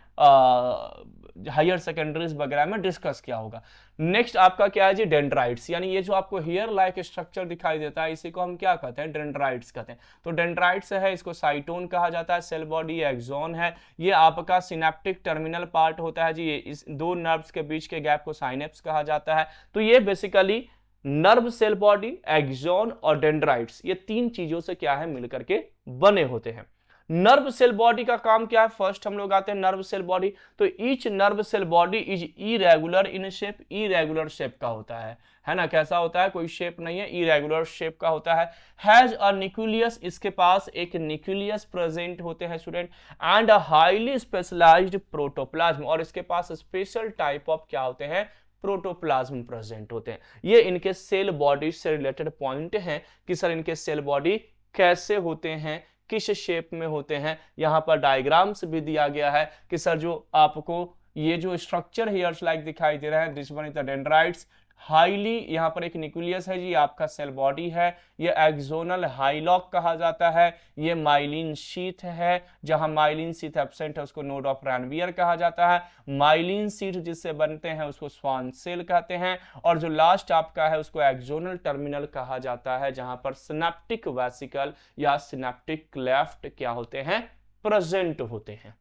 हायर सेकेंडरीज वगैरह में डिस्कस किया होगा। नेक्स्ट आपका क्या है जी, डेंड्राइट्स, यानी ये जो आपको हेयर लाइक स्ट्रक्चर दिखाई देता है इसी को हम क्या कहते हैं, डेंड्राइट्स कहते हैं। तो डेंड्राइट्स है, इसको साइटोन कहा जाता है, सेल बॉडी एक्सॉन है, ये आपका सिनेप्टिक टर्मिनल पार्ट होता है जी, ये इस दो नर्व्स के बीच के गैप को साइनेप्स कहा जाता है। तो ये basically nerve, cell body, axon और डेंड्राइट्स, ये तीन चीजों से क्या है मिलकर के बने होते हैं। नर्व सेल बॉडी का काम क्या है, फर्स्ट हम लोग आते हैं नर्व सेल बॉडी। तो each nerve cell body is irregular in shape, irregular shape का होता है ना, कैसा होता है, कोई शेप नहीं है, इरेगुलर शेप का होता है। हैज अ न्यूक्लियस, इसके पास एक न्यूक्लियस प्रेजेंट होते हैं student, and a highly specialised protoplasm, और इसके पास स्पेशल टाइप ऑफ क्या होते हैं, प्रोटोप्लाज्म प्रेजेंट होते हैं। ये इनके सेल बॉडी से रिलेटेड पॉइंट हैं कि सर इनके सेल बॉडी कैसे होते हैं, किस शेप में होते हैं। यहां पर डायग्राम्स भी दिया गया है कि सर जो आपको ये जो स्ट्रक्चर हेयर्स लाइक दिखाई दे रहा है, this one is the dendrites, highly, यहां पर एक न्यूक्लियस है जी, आपका सेल बॉडी है, ये एक्सोनल हाइलॉक कहा जाता है, ये माइलिन शीथ है, जहां माइलिन शीथ एब्सेंट है उसको नोड ऑफ रैनवियर कहा जाता है, माइलिन शीथ जिससे बनते हैं उसको स्वान सेल कहते हैं, और जो लास्ट आपका है उसको एक्सोनल टर्मिनल कहा जाता है, जहां पर सिनेप्टिक वेसिकल या सिनेप्टिक क्लेफ्ट क्या होते हैं, प्रेजेंट होते हैं।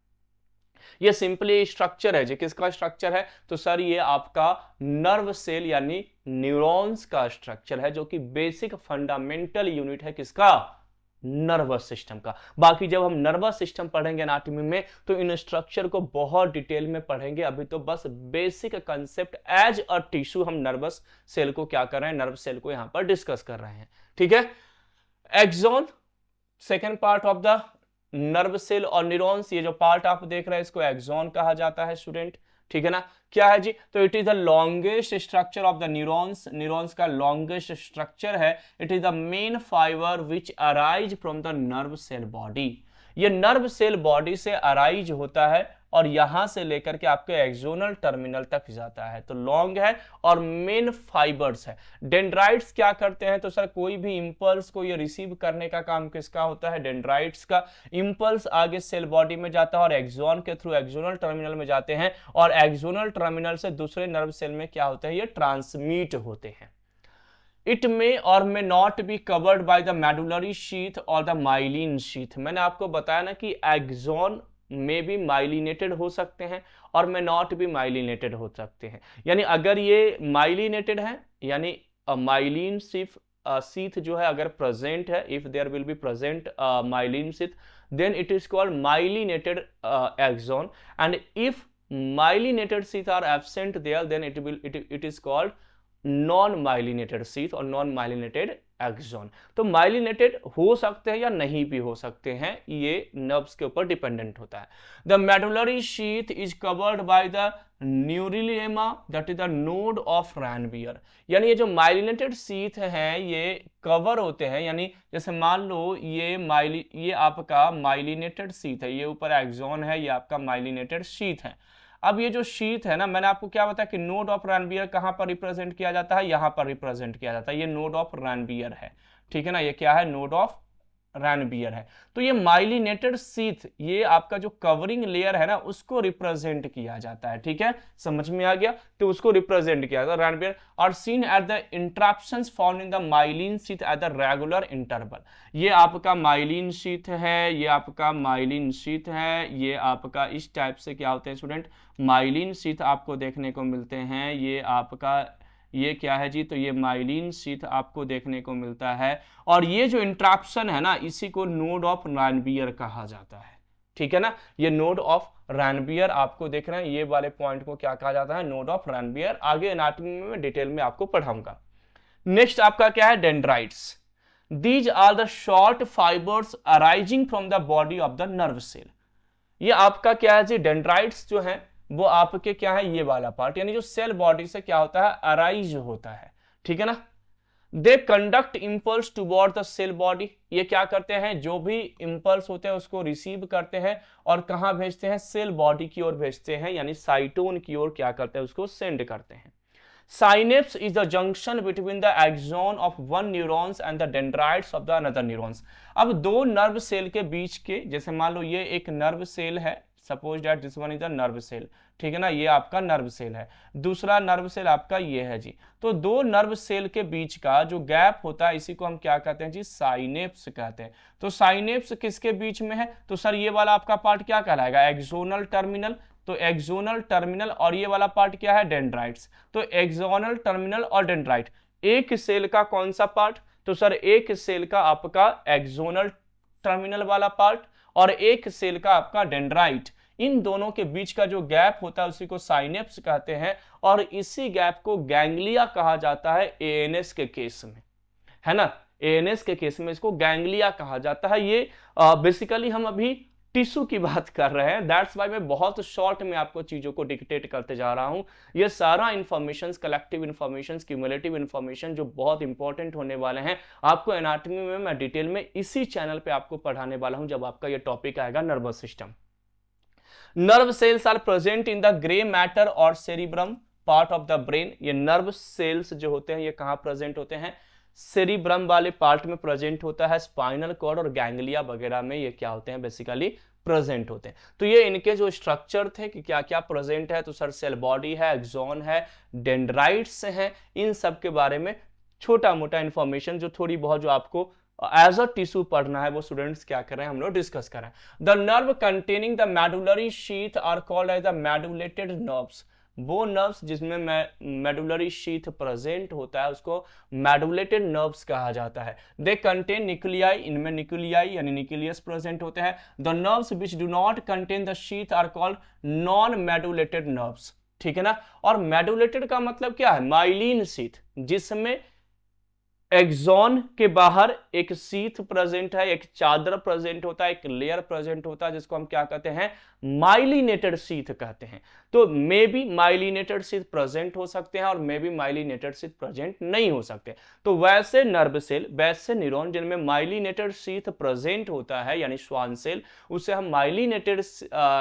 ये सिंपली स्ट्रक्चर है जी, किसका स्ट्रक्चर है, तो सर ये आपका नर्व सेल यानी न्यूरॉन्स का स्ट्रक्चर है, जो कि बेसिक फंडामेंटल यूनिट है किसका, नर्वस सिस्टम का। बाकी जब हम नर्वस सिस्टम पढ़ेंगे एनाटॉमी में तो इन स्ट्रक्चर को बहुत डिटेल में पढ़ेंगे, अभी तो बस basic concept as a tissue हम नर्वस सेल को क्या कर रहे हैं, नर्व सेल को यहां पर डिस्कस कर रहे हैं। ठीक है, axon second part of the nerve cell, और न्यूरॉन्स ये जो पार्ट आप देख रहे हैं इसको एक्सॉन कहा जाता है स्टूडेंट। ठीक है ना, क्या है जी, तो it is the longest structure of the neurons, neurons का लॉन्गेस्ट स्ट्रक्चर है। It is the main fibre which arise from the nerve cell body, ये नर्व सेल बॉडी से अराइज होता है और यहां से लेकर के आपके एक्सोनल टर्मिनल तक जाता है, तो लॉन्ग है और मेन फाइबर्स है। डेंड्राइट्स क्या करते हैं, तो सर कोई भी इंपल्स को ये रिसीव करने का काम किसका होता है, डेंड्राइट्स का। इंपल्स आगे सेल बॉडी में जाता है और एक्सॉन के थ्रू एक्सोनल टर्मिनल में जाते हैं, और एक्सोनल टर्मिनल से दूसरे नर्व सेल में क्या होते हैं, ये ट्रांसमिट होते हैं। इट मे और may not be covered by the medullary sheath और द माइलिन शीथ। मैंने आपको बताया ना कि एक्सॉन में भी माइलिनेटेड हो सकते हैं और मे नॉट भी माइलिनेटेड हो सकते हैं, यानी अगर ये माइलिनेटेड है यानी माइलिन शीथ जो है अगर प्रेजेंट है, if there will be present myelin sheath then it is called myelinated axon, and if myelinated sheath are absent there then it is called non myelinated sheath और non myelinated axon. तो myelinated हो सकते हैं या नहीं भी हो सकते हैं, ये नर्व्स के ऊपर डिपेंडेंट होता है। The medullary sheath is covered by the neurilemma that is the node of Ranvier, यानी ये जो माइलिनेटेड शीथ हैं ये कवर होते हैं, यानी जैसे मान लो ये आपका माइलिनेटेड शीथ है, ये ऊपर एक्सॉन है, ये आपका माइलिनेटेड शीथ है। अब ये जो शीथ है ना, मैंने आपको क्या बताया कि नोड ऑफ रैनवियर कहां पर रिप्रेजेंट किया जाता है, यहां पर रिप्रेजेंट किया जाता है, ये नोड ऑफ रैनवियर है। ठीक है ना, ये क्या है, नोड ऑफ रैनवियर है। तो ये माइलिनेटेड शीथ, ये आपका जो कवरिंग लेयर है ना उसको रिप्रेजेंट किया जाता है। ठीक है, समझ में आ गया, तो उसको रिप्रेजेंट किया जाता है रैनवियर, और seen at the interruptions found in the myelin sheath at the regular interval. ये आपका माइलिन शीथ है, ये आपका माइलिन शीथ है, ये आपका इस टाइप से क्या होते हैं स्टूडेंट, माइलिन शीथ आपको देखने को मिलते हैं। ये आपका ये क्या है जी, तो ये माइलिन शीथ आपको देखने को मिलता है, और ये जो इंटरप्शन है ना इसी को नोड ऑफ रैनवियर कहा जाता है। ठीक है ना, ये नोड ऑफ रैनवियर आपको देख रहे हैं, ये वाले पॉइंट को क्या कहा जाता है, नोड ऑफ रैनवियर। आगे एनाटॉमी में डिटेल में आपको पढ़ाऊंगा। नेक्स्ट आपका क्या है, dendrites. These are the short fibres arising from the body of the nerve cell. ये आपका क्या है जी, डेंड्राइट्स जो है वो आपके क्या है, ये वाला पार्ट, यानी जो सेल बॉडी से क्या होता है, अराइज होता है। ठीक है ना, they conduct impulse toward the cell body, ये क्या करते हैं, जो भी इंपल्स होते हैं उसको रिसीव करते हैं और कहां भेजते हैं, सेल बॉडी की ओर भेजते हैं, यानी साइटोन की ओर क्या करते हैं, उसको सेंड करते हैं। Synapse is the junction between the axon of one neurons and the dendrites of the another neurons. अब दो नर्व सेल के बीच के, जैसे मान लो ये एक नर्व सेल है, suppose that this one is a nerve cell, ठीक है ना, ये आपका नर्व सेल है, दूसरा नर्व सेल आपका ये है जी। तो दो नर्व सेल के बीच का जो गैप होता है इसी को हम क्या कहते हैं जी, साइनेप्स कहते हैं। तो साइनेप्स किसके बीच में है, तो सर ये वाला आपका पार्ट क्या कहलाएगा, एक्सोनल टर्मिनल। तो एक्सोनल टर्मिनल, और ये वाला पार्ट क्या है, डेंड्राइट्स। तो एक्सोनल टर्मिनल और डेंड्राइट, एक सेल का कौन सा पार्ट, तो सर एक सेल का आपका एक्सोनल टर्मिनल वाला पार्ट और एक सेल का आपका डेंड्राइट। इन दोनों के बीच का जो गैप होता है उसी को साइनेप्स कहते हैं, और इसी गैप को गैंग्लिया कहा जाता है एएनएस के केस में, है ना। एएनएस के केस में इसको गैंग्लिया कहा जाता है। ये बेसिकली हम अभी टिश्यू की बात कर रहे हैं, दैट्स वाई मैं बहुत शॉर्ट में आपको चीजों को डिक्टेट करते जा रहा हूं। ये सारा information, collective information, cumulative information जो बहुत इंपॉर्टेंट होने वाले हैं आपको एनाटॉमी में, मैं डिटेल में इसी चैनल पे आपको पढ़ाने वाला हूं जब आपका ये टॉपिक आएगा nervous system. Nerve cells are present in the grey matter और cerebrum part of the brain. ये नर्व सेल्स जो होते हैं ये कहाँ प्रेजेंट होते हैं, सेरिब्रम वाले पार्ट में प्रेजेंट होता है, स्पाइनल कॉर्ड और गैंग्लिया वगैरह में ये क्या होते हैं, बेसिकली प्रेजेंट होते हैं। तो ये इनके जो स्ट्रक्चर थे कि क्या क्या प्रेजेंट है, तो सर सेल बॉडी है, एक्सॉन है, डेंड्राइट्स हैं, इन सब के बारे में छोटा मोटा इंफॉर्मेशन जो थोड़ी बहुत जो आपको एज अ टिश्यू पढ़ना है वो स्टूडेंट्स क्या कर रहे हैं, हम लोग डिस्कस कर रहे हैं। The nerve containing the medullary sheath are called as the medullated nerves. वो नर्व्स जिसमें मेडुलरी शीथ प्रेजेंट होता है उसको मेडुलेटेड नर्व्स कहा जाता है। दे कंटेन न्यूक्लियाई, इनमें न्यूक्लियाई यानी न्यूक्लियस प्रेजेंट होते हैं। The nerves which do not contain the sheath are called non medullated nerves, ठीक है ना। और मेडुलेटेड का मतलब क्या है, माइलिन शीथ, जिसमें एक्सॉन के बाहर एक शीथ प्रेजेंट है, एक चादर प्रेजेंट होता है, एक लेयर प्रेजेंट होता है, जिसको हम क्या कहते हैं, माइलिनेटेड शीथ कहते हैं। तो may be myelinated sheath present हो सकते हैं और may be myelinated sheath present नहीं हो सकते। तो वैसे नर्व सेल, वैसे न्यूरॉन जिनमें माइलिनेटेड शीथ प्रेजेंट होता है यानी श्वान सेल, उसे हम माइलिनेटेड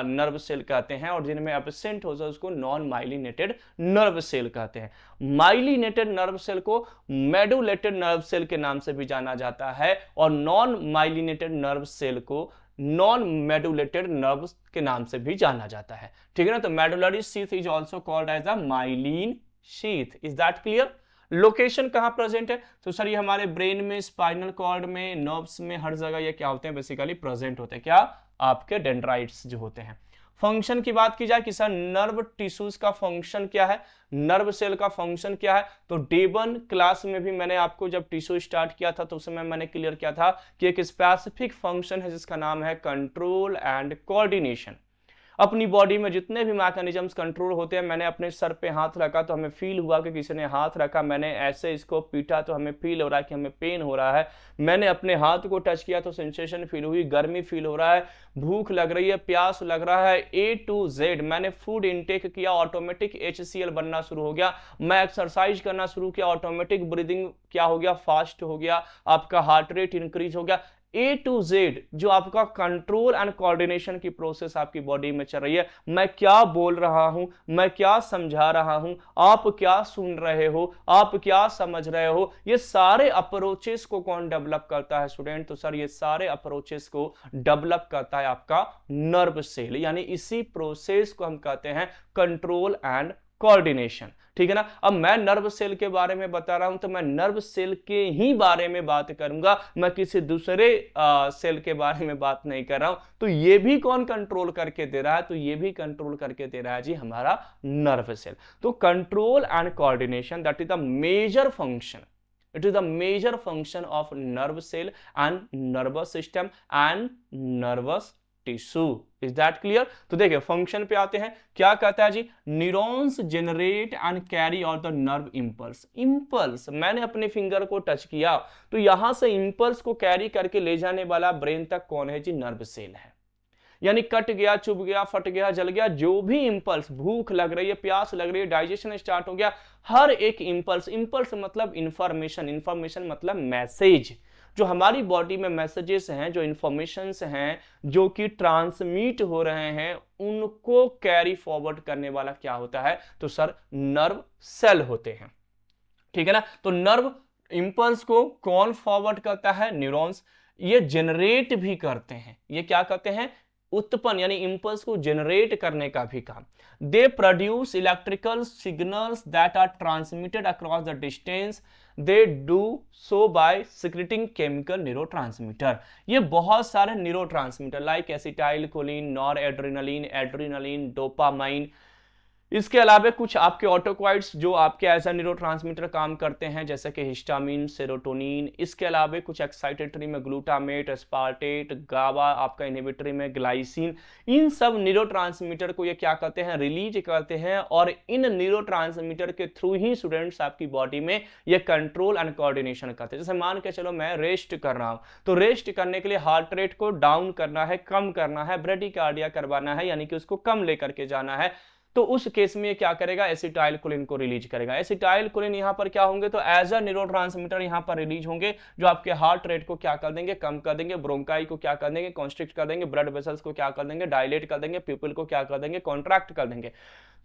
नर्व सेल कहते हैं, और जिनमें एब्सेंट होता है उसको नॉन माइलिनेटेड नर्व सेल कहते हैं। माइलिनेटेड नर्व सेल को मेडुलेटेड नर्व सेल के नाम से भी जाना जाता है, और नॉन माइलिनेटेड नर्व सेल को नॉन मेडुलेटेड नर्व के नाम से भी जाना जाता है, ठीक है ना। तो medullary sheath is also called as a myelin sheath. Is that clear. Location कहां प्रेजेंट है, तो सर ये हमारे ब्रेन में, स्पाइनल कॉर्ड में, नर्व्स में, हर जगह ये क्या होते हैं, बेसिकली प्रेजेंट होते हैं। क्या, आपके डेंड्राइट्स जो होते हैं। फंक्शन की बात की जाए कि सर नर्व टिश्यूज का फंक्शन क्या है, नर्व सेल का फंक्शन क्या है, तो डे 1 क्लास में भी मैंने आपको जब टिश्यू स्टार्ट किया था तो उस समय मैंने क्लियर किया था कि एक स्पेसिफिक फंक्शन है जिसका नाम है कंट्रोल एंड कोऑर्डिनेशन। अपनी बॉडी में जितने भी मैकेनिज्म्स कंट्रोल होते हैं, मैंने अपने सर पे हाथ रखा तो हमें फील हुआ कि किसी ने हाथ रखा, मैंने ऐसे इसको पीटा तो हमें फील हो रहा है कि हमें पेन हो रहा है, मैंने अपने हाथ को टच किया तो सेंसेशन फील हुई, गर्मी फील हो रहा है, भूख लग रही है, प्यास लग रहा है, A to Z मैंने फूड इनटेक किया, ऑटोमेटिक HCl बनना शुरू हो गया, मैं एक्सरसाइज करना शुरू किया, ऑटोमेटिक ब्रीदिंग क्या हो गया, फास्ट हो गया, आपका हार्ट रेट इंक्रीज हो गया। A to Z जो आपका कंट्रोल एंड कोऑर्डिनेशन की प्रोसेस आपकी बॉडी में चल रही है, मैं क्या बोल रहा हूं, मैं क्या समझा रहा हूं, आप क्या सुन रहे हो, आप क्या समझ रहे हो, ये सारे अप्रोचेस को कौन डेवलप करता है स्टूडेंट, तो सर ये सारे अप्रोचेस को डेवलप करता है आपका नर्व सेल, यानी इसी प्रोसेस को हम कहते हैं कंट्रोल एंड कोऑर्डिनेशन, ठीक है ना। अब मैं नर्व सेल के बारे में बता रहा हूं तो मैं नर्व सेल के ही बारे में बात करूंगा, मैं किसी दूसरे सेल के बारे में बात नहीं कर रहा हूं। तो ये भी कौन कंट्रोल करके दे रहा है, तो ये भी कंट्रोल करके दे रहा है जी हमारा नर्व सेल। तो control and coordination that is the major function, it is the major function of nerve cell and nervous system and nervous tissue. Is that clear. तो देखिए फंक्शन पे आते हैं, क्या कहता है जी, neurons generate and carry out the nerve impulse. Impulse, मैंने अपने फिंगर को टच किया तो यहां से इंपल्स को कैरी करके ले जाने वाला ब्रेन तक कौन है जी, नर्व सेल है। यानी कट गया, चुभ गया, फट गया, जल गया, जो भी इंपल्स, भूख लग रही है, प्यास लग रही है, डाइजेशन स्टार्ट हो गया, हर एक इंपल्स, इंपल्स मतलब इंफॉर्मेशन, इंफॉर्मेशन मतलब मैसेज, जो हमारी बॉडी में मैसेजेस हैं, जो इंफॉर्मेशंस हैं, जो कि ट्रांसमिट हो रहे हैं, उनको कैरी फॉरवर्ड करने वाला क्या होता है? तो सर नर्व सेल होते हैं। ठीक है ना? तो नर्व इंपल्स को कौन फॉरवर्ड करता है? न्यूरॉन्स। ये जनरेट भी करते हैं, ये क्या करते हैं? उत्पन्न यानी इंपल्स को जनरेट करने का भी काम। They produce electrical signals that are transmitted across the distance, they do so by secreting chemical neurotransmitter. ये बहुत सारे neurotransmitter like acetylcholine, noradrenaline, adrenaline, dopamine, इसके अलावा कुछ आपके ऑटोक्वाइड्स जो आपके एज अ न्यूरोट्रांसमीटर काम करते हैं, जैसे कि हिस्टामिन, सेरोटोनिन। इसके अलावा कुछ एक्साइटेटरी में ग्लूटामेट, एस्पार्टेट, गाबा, आपका इनहिबिटरी में ग्लाइसिन। इन सब न्यूरोट्रांसमीटर को ये क्या करते हैं? रिलीज करते हैं, और इन न्यूरोट्रांसमीटर के थ्रू ही स्टूडेंट्स आपकी बॉडी में ये कंट्रोल एंड कोऑर्डिनेशन करते हैं। जैसे मान के चलो मैं रेस्ट कर रहा हूं, तो रेस्ट करने के लिए हार्ट रेट को डाउन करना है, कम करना है, ब्रेडिकार्डिया करवाना है, यानी कि उसको कम लेकर के जाना है, तो उस केस में ये क्या करेगा? एसिटाइल कोलिन को रिलीज करेगा। एसिटाइल कोलिन यहां पर क्या होंगे? तो एज अ न्यूरोट्रांसमीटर यहां पर रिलीज होंगे, जो आपके हार्ट रेट को क्या कर देंगे? कम कर देंगे, ब्रोंकाई को क्या कर देंगे? कॉन्स्ट्रिक्ट कर देंगे, ब्लड वेसल्स को क्या कर देंगे? डायलेट कर देंगे, पीपल को क्या कर देंगे? कॉन्ट्रैक्ट कर देंगे।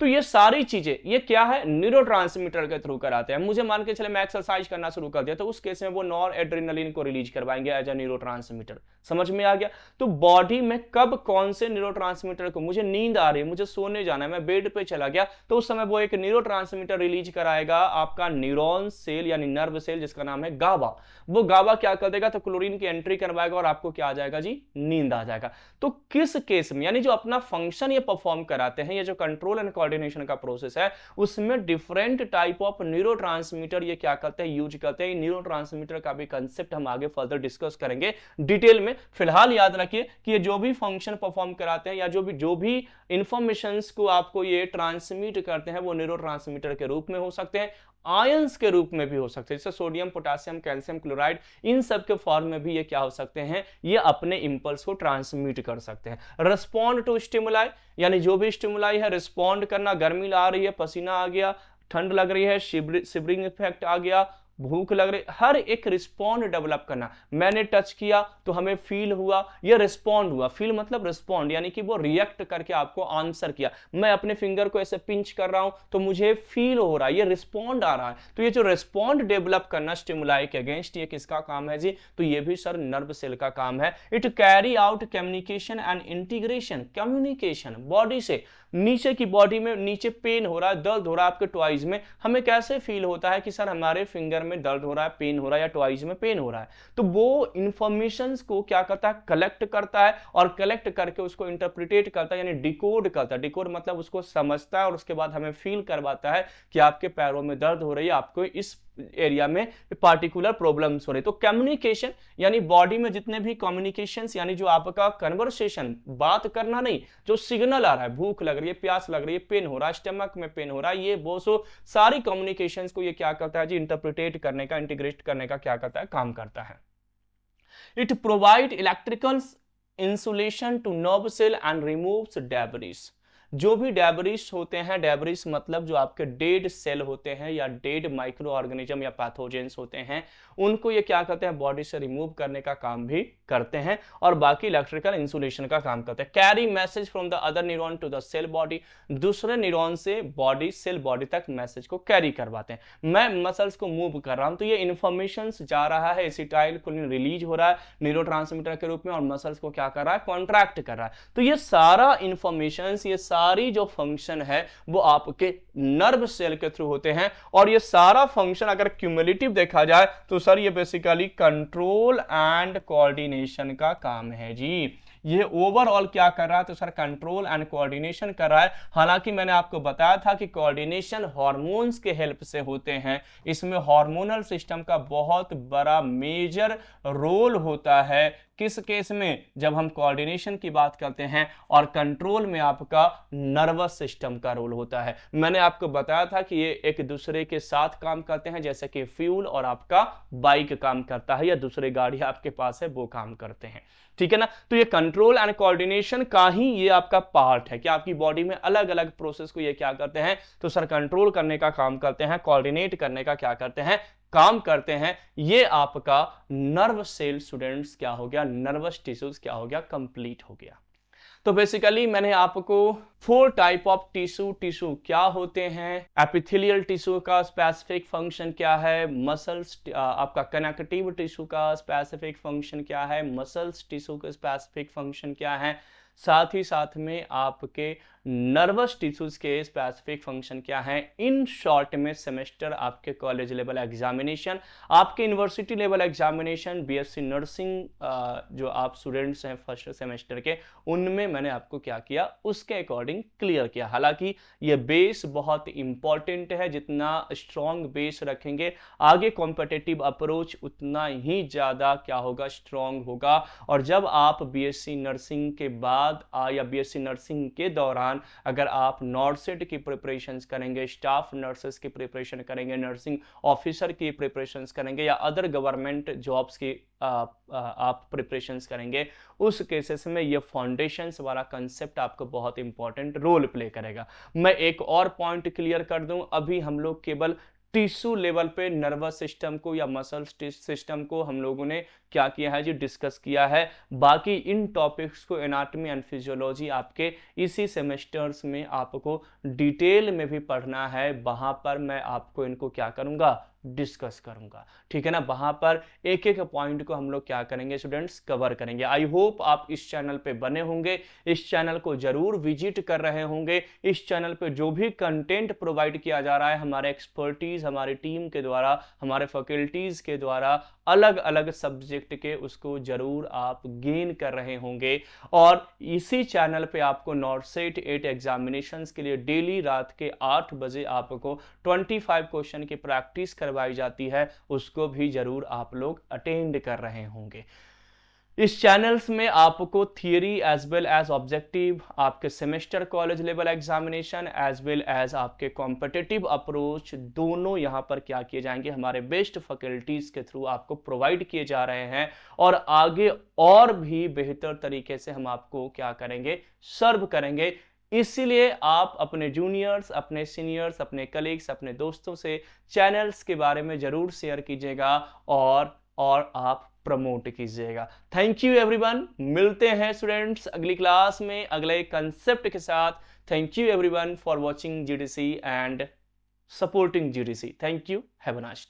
तो ये सारी चीजें ये क्या है? न्यूरोट्रांसमीटर के थ्रू कराते हैं। मुझे मान के चले मैं एक्सरसाइज करना शुरू कर दिया, तो उस केस में वो नॉर एड्रेनलिन को रिलीज करवाएंगे एज अ न्यूरोट्रांसमीटर। समझ में आ गया? तो बॉडी में कब कौन से न्यूरोट्रांसमीटर को, मुझे नींद आ रही है, मुझे सोने जाना है, मैं बेड पे चला गया, तो उस समय वो एक न्यूरोट्रांसमीटर रिलीज कराएगा, आपका न्यूरॉन सेल यानी नर्व सेल, जिसका नाम है गाबा। वो गाबा क्या कर देगा? तो क्लोरीन की एंट्री करवाएगा और आपको क्या आ जाएगा जी? नींद आ जाएगा। तो किस केस में, यानी जो अपना फंक्शन ये परफॉर्म कराते हैं, ये जो कंट्रोल एंड कोऑर्डिनेशन का प्रोसेस है, उसमें डिफरेंट टाइप ऑफ न्यूरोट्रांसमीटर ये क्या करते हैं? यूज करते हैं। न्यूरोट्रांसमीटर का भी कंसेप्ट हम आगे फर्दर डिस्कस करेंगे डिटेल में। फिलहाल याद रखिए कि ये जो भी फंक्शन परफॉर्म कराते हैं, या जो भी इंफॉर्मेशंस को आपको ये ट्रांसमिट करते हैं, वो न्यूरोट्रांसमीटर के रूप में हो सकते हैं, आयंस के रूप में भी हो सकते हैं, जैसे सोडियम, पोटेशियम, कैल्शियम क्लोराइड, इन सब के फॉर्म में भी ये क्या हो सकते हैं? ये अपने इंपल्स को ट्रांसमिट कर सकते हैं। रिस्पॉन्ड टू स्टिमुलाई, यानी जो भी स्टिमुलाई है, रिस्पॉन्ड करना, गर्मी आ रही है, पसीना आ गया, ठंड लग रही है, शिवरिंग इफेक्ट आ गया, भूख लग रही, हर एक रिस्पॉन्ड डेवलप करना। मैंने टच किया तो हमें फील हुआ, ये रिस्पॉन्ड हुआ। फील मतलब रिस्पॉन्ड, यानी कि वो रिएक्ट करके आपको आंसर किया। मैं अपने फिंगर को ऐसे पिंच कर रहा हूं तो मुझे फील हो रहा है, ये रिस्पॉन्ड आ रहा है। तो ये जो रिस्पॉन्ड डेवलप करना स्टिमुलाई के अगेंस्ट, ये किसका काम है जी? तो ये भी सर नर्व सेल का काम है। It carry out communication and integration. Communication body से, नीचे की बॉडी में नीचे पेन हो रहा है, दर्द हो रहा है आपके ट्वाइज में, हमें कैसे फील होता है कि सर हमारे फिंगर में दर्द हो रहा है, पेन हो रहा है, या ट्वाइज में पेन हो रहा है? तो वो इंफॉर्मेशंस को क्या करता है? कलेक्ट करता है, और कलेक्ट करके उसको इंटरप्रिटेट करता है, यानी डिकोड करता है। डिकोड मतलब उसको समझता है, और उसके बाद हमें फील करवाता है कि आपके पैरों में दर्द हो रही है, आपको इस एरिया में पार्टिकुलर प्रॉब्लम्स हो रही। तो कम्युनिकेशन यानी बॉडी में जितने भी कम्युनिकेशंस, यानी जो आपका कन्वर्सेशन, बात करना नहीं, जो सिग्नल आ रहा है, भूख लग रही है, प्यास लग रही है, पेन हो रहा है, स्टमक में पेन हो रहा है, ये वो सो सारी कम्युनिकेशंस को ये क्या करता है जी? इंटरप्रिटेट करने का, इंटीग्रेट करने का क्या करता है? काम करता है। It provide electrical insulation to nerve cell and removes debris. जो भी डेब्रिस होते हैं, डेब्रिस मतलब जो आपके डेड सेल होते हैं, या डेड माइक्रो ऑर्गेनिज्म या पैथोजेंस होते हैं, उनको ये क्या करते हैं? बॉडी से रिमूव करने का काम भी करते हैं, और बाकी इलेक्ट्रिकल इंसुलेशन का काम करते हैं। Carry message from the other neuron to the cell body. दूसरे न्यूरॉन से बॉडी, सेल बॉडी तक मैसेज को कैरी करवाते हैं। मैं मसल्स को मूव कर रहा हूं तो ये इंफॉर्मेशन जा रहा है, एसिटाइल कोलिन रिलीज हो रहा है न्यूरोट्रांसमीटर के रूप में, और मसल्स को क्या कर रहा है? कॉन्ट्रैक्ट कर रहा है। तो ये सारा इंफॉर्मेशन, ये सारी जो फंक्शन है, वो आपके नर्व सेल के थ्रू होते हैं। और ये सारा फंक्शन अगर क्यूमुलेटिव देखा जाए तो सर ये बेसिकली कंट्रोल एंड कोऑर्डिनेशन का काम है जी। ये ओवरऑल क्या कर रहा है? तो सर कंट्रोल एंड कोऑर्डिनेशन कर रहा है। हालांकि मैंने आपको बताया था कि कोऑर्डिनेशन हार्मोन्स के हेल्प से होते हैं। इसमें हार्मोनल सिस्टम का बहुत बड़ा मेजर रोल होता है। किस केस में? जब हम कोऑर्डिनेशन की बात करते हैं, और कंट्रोल में आपका नर्वस सिस्टम का रोल होता है। मैंने आपको बताया था कि ये एक दूसरे के साथ काम करते हैं, जैसे कि फ्यूल और आपका बाइक काम करता है, या दूसरे गाड़ी आपके पास है वो काम करते हैं। ठीक है ना? तो ये कंट्रोल एंड कोऑर्डिनेशन का ही ये आपका पार्ट है कि आपकी बॉडी में अलग अलग प्रोसेस को ये क्या करते हैं? तो सर कंट्रोल करने का काम करते हैं, कोऑर्डिनेट करने का क्या करते हैं? काम करते हैं, ये आपका नर्व सेल स्टूडेंट्स क्या हो गया, नर्वस टिश्यूज क्या हो गया, कंप्लीट हो गया। तो बेसिकली मैंने आपको 4 टाइप ऑफ टिश्यू क्या होते हैं, एपिथेलियल टिश्यू का स्पेसिफिक फंक्शन क्या है, मसल्स आपका कनेक्टिव टिश्यू का स्पेसिफिक फंक्शन क्या है, मसल्स टिश्यू का स्पेसिफिक फंक्शन क्या है, साथ ही साथ में आपके नर्वस टिश्यूज के स्पेसिफिक फंक्शन क्या है। इन शॉर्ट में सेमेस्टर आपके कॉलेज लेवल एग्जामिनेशन, आपके university level examination, BSc nursing जो आप स्टूडेंट्स हैं फर्स्ट सेमेस्टर के, उनमें मैंने आपको क्या किया उसके अकॉर्डिंग क्लियर किया। हालांकि ये बेस बहुत इंपॉर्टेंट है, जितना स्ट्रॉन्ग बेस रखेंगे आगे कॉम्पिटिटिव अप्रोच उतना ही ज़्यादा क्या होगा, स्ट्रॉन्ग होगा। और जब आप बीएससी नर्सिंग के बाद या बीएससी नर्सिंग के दौरान अगर आप नॉर्सेट की प्रिपरेशंस करेंगे, स्टाफ नर्सेस की प्रिपरेशन करेंगे, नर्सिंग ऑफिसर की प्रिपरेशंस करेंगे या अदर गवर्नमेंट जॉब्स की आप प्रिपरेशंस करेंगे, उस केसेस में ये फाउंडेशंस वाला कंसेप्ट आपको बहुत इंपॉर्टेंट रोल प्ले करेगा। मैं एक और पॉइंट क्लियर कर दूं, अभी हम लोग केवल टिश्यू लेवल पे नर्वस सिस्टम को या मसल सिस्टम को हम लोगों ने क्या किया है जी, डिस्कस किया है। बाकी इन टॉपिक्स को एनाटॉमी एंड फिजियोलॉजी आपके इसी सेमेस्टर्स में आपको डिटेल में भी पढ़ना है, वहां पर मैं आपको इनको क्या करूंगा, डिस्कस करूंगा, ठीक है ना। वहां पर एक एक पॉइंट को हम लोग क्या करेंगे स्टूडेंट्स, कवर करेंगे। आई होप आप इस चैनल पे बने होंगे, इस चैनल को जरूर विजिट कर रहे होंगे। इस चैनल पे जो भी कंटेंट प्रोवाइड किया जा रहा है हमारे एक्सपर्टीज, हमारी टीम के द्वारा, हमारे फैकल्टीज के द्वारा, अलग अलग सब्जेक्ट के, उसको जरूर आप गेन कर रहे होंगे। और इसी चैनल पे आपको नॉर्सेट 8 एग्जामिनेशंस के लिए डेली रात के 8 बजे आपको 25 क्वेश्चन की प्रैक्टिस करवाई जाती है, उसको भी जरूर आप लोग अटेंड कर रहे होंगे। इस चैनल्स में आपको theory as well as objective, आपके semester college level examination as well as आपके कॉम्पिटिटिव अप्रोच, दोनों यहाँ पर क्या किए जाएंगे, हमारे बेस्ट फैकल्टीज के थ्रू आपको प्रोवाइड किए जा रहे हैं। और आगे और भी बेहतर तरीके से हम आपको क्या करेंगे, सर्व करेंगे। इसीलिए आप अपने जूनियर्स, अपने सीनियर्स, अपने कलीग्स, अपने दोस्तों से चैनल्स के बारे में जरूर शेयर कीजिएगा और आप प्रमोट कीजिएगा। थैंक यू एवरीवन, मिलते हैं स्टूडेंट्स अगली क्लास में अगले कंसेप्ट के साथ। Thank you everyone for watching GDC and supporting GDC. Thank you, have a nice day.